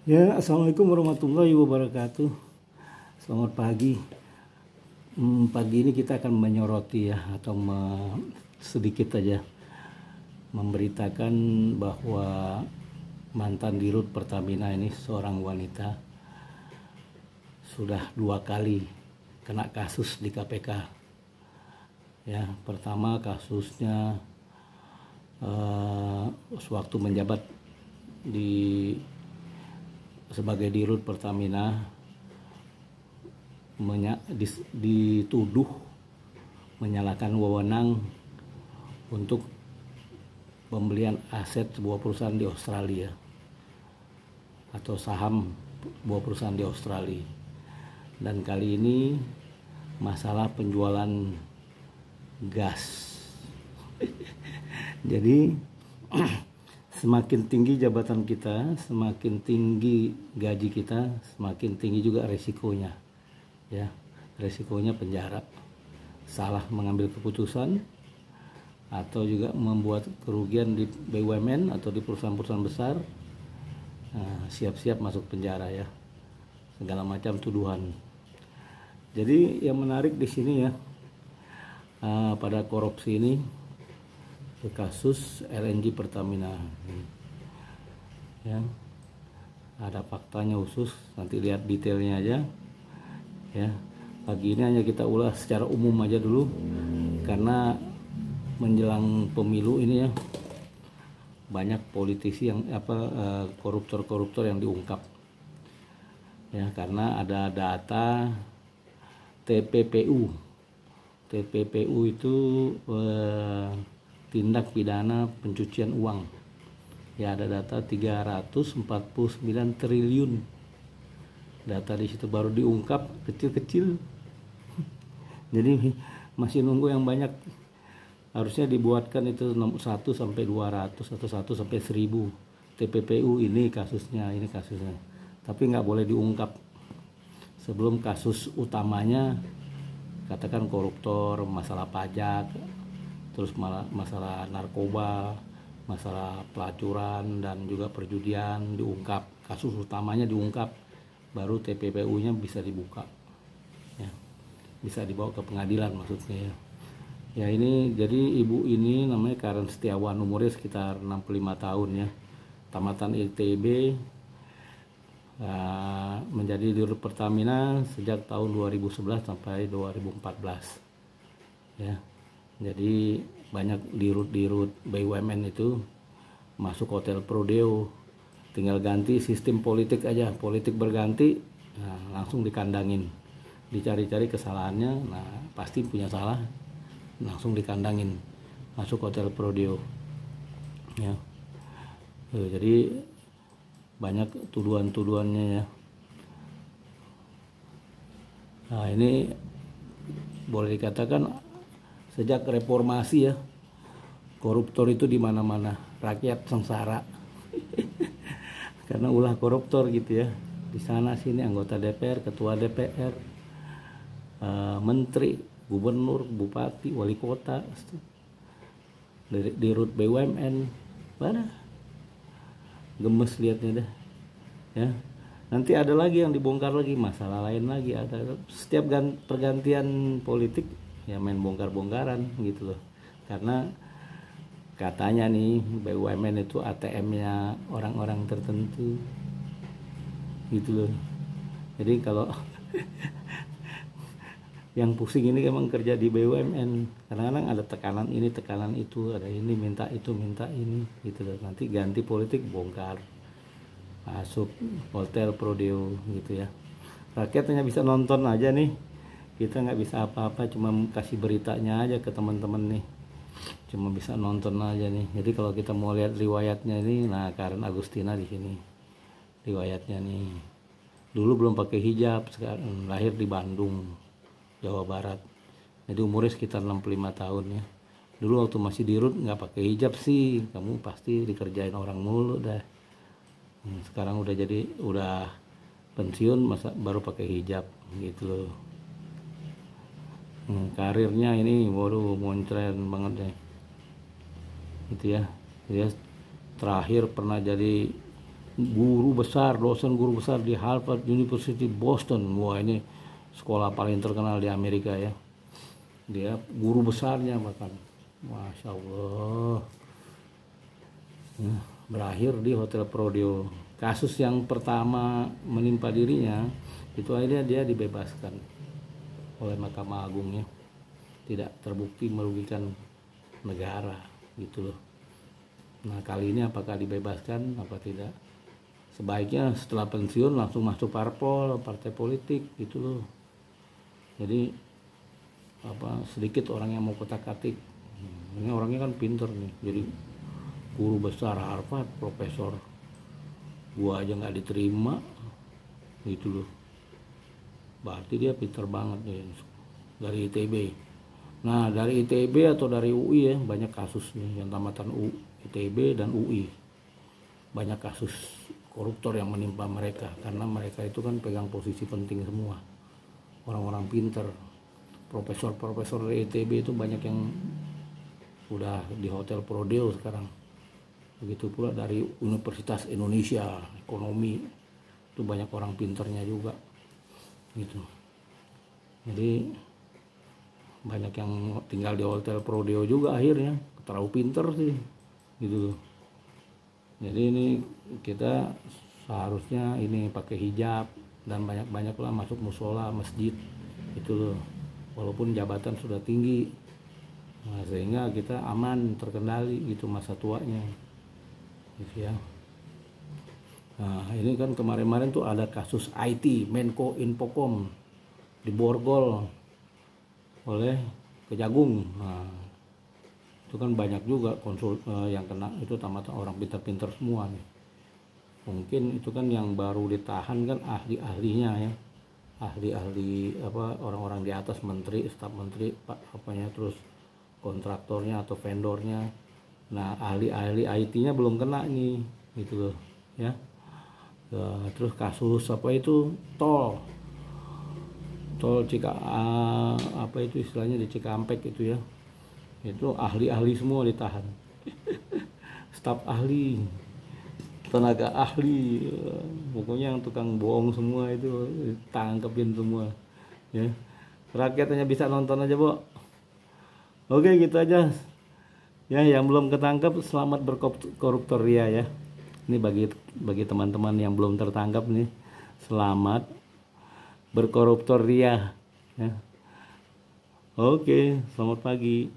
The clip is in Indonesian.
Ya, assalamualaikum warahmatullahi wabarakatuh. Selamat pagi. Pagi ini kita akan menyoroti ya, atau sedikit aja memberitakan bahwa mantan Dirut Pertamina ini seorang wanita sudah 2 kali kena kasus di KPK. Ya, pertama kasusnya sewaktu menjabat sebagai Dirut Pertamina dituduh menyalahkan wewenang untuk pembelian aset sebuah perusahaan di Australia atau saham sebuah perusahaan di Australia. Dan kali ini masalah penjualan gas. Jadi semakin tinggi jabatan kita, semakin tinggi gaji kita, semakin tinggi juga resikonya. Ya, resikonya penjara. Salah mengambil keputusan atau juga membuat kerugian di BUMN atau di perusahaan-perusahaan besar, siap-siap masuk penjara ya. Segala macam tuduhan. Jadi yang menarik di sini ya, pada korupsi ini, kasus LNG Pertamina ya, ada faktanya khusus, nanti lihat detailnya aja ya. Pagi ini hanya kita ulas secara umum aja dulu, karena menjelang pemilu ini ya, banyak politisi yang koruptor-koruptor yang diungkap ya, karena ada data TPPU itu tindak pidana pencucian uang ya, ada data 349 triliun data di situ, baru diungkap kecil-kecil. Jadi masih nunggu yang banyak. Harusnya dibuatkan itu 1 sampai 200 atau 1 sampai 1000 TPPU ini kasusnya, tapi nggak boleh diungkap sebelum kasus utamanya, katakan koruptor, masalah pajak, terus masalah narkoba, masalah pelacuran dan juga perjudian diungkap, kasus utamanya diungkap, baru TPPU-nya bisa dibuka ya, bisa dibawa ke pengadilan maksudnya ya. Ya, ini jadi ibu ini namanya Karen Setiawan, umurnya sekitar 65 tahun ya, tamatan ITB, menjadi Dirut Pertamina sejak tahun 2011 sampai 2014 ya. Jadi banyak dirut BUMN itu masuk hotel Prodeo, tinggal ganti sistem politik aja, politik berganti, langsung dikandangin, dicari-cari kesalahannya, pasti punya salah, langsung dikandangin, masuk hotel Prodeo ya. Jadi banyak tuduhan-tuduhannya ya. Nah, ini boleh dikatakan sejak reformasi ya, koruptor itu di mana-mana, rakyat sengsara karena ulah koruptor gitu ya. Di sana sini anggota DPR, ketua DPR, menteri, gubernur, bupati, wali kota, dirut BUMN, mana gemes liatnya dah ya. Nanti ada lagi yang dibongkar lagi, masalah lain lagi ada. Setiap pergantian politik ya main bongkar-bongkaran gitu loh, karena katanya nih BUMN itu ATM-nya orang-orang tertentu gitu loh. Jadi kalau yang pusing ini emang kerja di BUMN, kadang-kadang ada tekanan ini tekanan itu, ada ini minta itu minta ini gitu loh. Nanti ganti politik bongkar, masuk hotel Prodeo gitu ya. Rakyat hanya bisa nonton aja nih, kita nggak bisa apa-apa, cuma kasih beritanya aja ke teman-teman nih, cuma bisa nonton aja nih. Jadi kalau kita mau lihat riwayatnya ini, Karen Agustina di sini riwayatnya nih. Dulu belum pakai hijab, sekarang lahir di Bandung, Jawa Barat. Jadi umurnya sekitar 65 tahun ya. Dulu waktu masih dirut nggak pakai hijab sih, kamu pasti dikerjain orang mulu dah. Sekarang udah pensiun, masa baru pakai hijab gitu loh. Karirnya ini waduh moncren banget deh gitu ya. Dia terakhir pernah jadi dosen guru besar di Harvard University Boston. Wah, ini sekolah paling terkenal di Amerika ya. Dia guru besarnya bahkan. Masya Allah. Berakhir di Hotel Prodeo. Kasus yang pertama menimpa dirinya itu akhirnya dia dibebaskan oleh Mahkamah Agung ya. Tidak terbukti merugikan negara gitu loh. Nah, kali ini apakah dibebaskan apa tidak? Sebaiknya setelah pensiun langsung masuk partai politik gitu loh. Jadi sedikit orang yang mau kotak-katik. Ini orangnya kan pinter nih, jadi guru besar Harvard, profesor. Gua aja nggak diterima gitu loh. Berarti dia pinter banget nih dari ITB. Nah, dari ITB atau dari UI ya banyak kasus nih yang tamatan ITB dan UI. Banyak kasus koruptor yang menimpa mereka karena mereka itu kan pegang posisi penting semua. Orang-orang pinter. Profesor-profesor dari ITB itu banyak yang udah di Hotel Prodeo sekarang. Begitu pula dari Universitas Indonesia Ekonomi itu banyak orang pinternya juga gitu. Jadi banyak yang tinggal di Hotel Prodeo juga akhirnya terlalu pinter sih gitu. Jadi ini kita seharusnya ini pakai hijab dan banyak-banyaklah masuk musola masjid itu loh, walaupun jabatan sudah tinggi. Nah, sehingga kita aman terkendali gitu masa tuanya gitu ya. Nah, ini kan kemarin-kemarin tuh ada kasus IT Menko Infocom diborgol oleh Kejagung. Nah, itu kan banyak juga yang kena itu tamatan orang pintar-pintar semua nih. Mungkin itu kan yang baru ditahan kan ahli-ahlinya ya, ahli-ahli orang-orang di atas, menteri, staf menteri, terus kontraktornya atau vendornya. Nah, ahli-ahli IT-nya belum kena nih gitu loh ya. Terus kasus tol itu istilahnya di Cikampek itu ya, itu ahli-ahli semua ditahan. Staf ahli, tenaga ahli, pokoknya yang tukang bohong semua itu tangkepin semua ya. Rakyat hanya bisa nonton aja, Bo. Oke, gitu aja ya. Yang belum ketangkap selamat berkoruptor ria ya. Ini bagi teman-teman yang belum tertangkap nih, selamat berkoruptor ria ya. Oke, selamat pagi.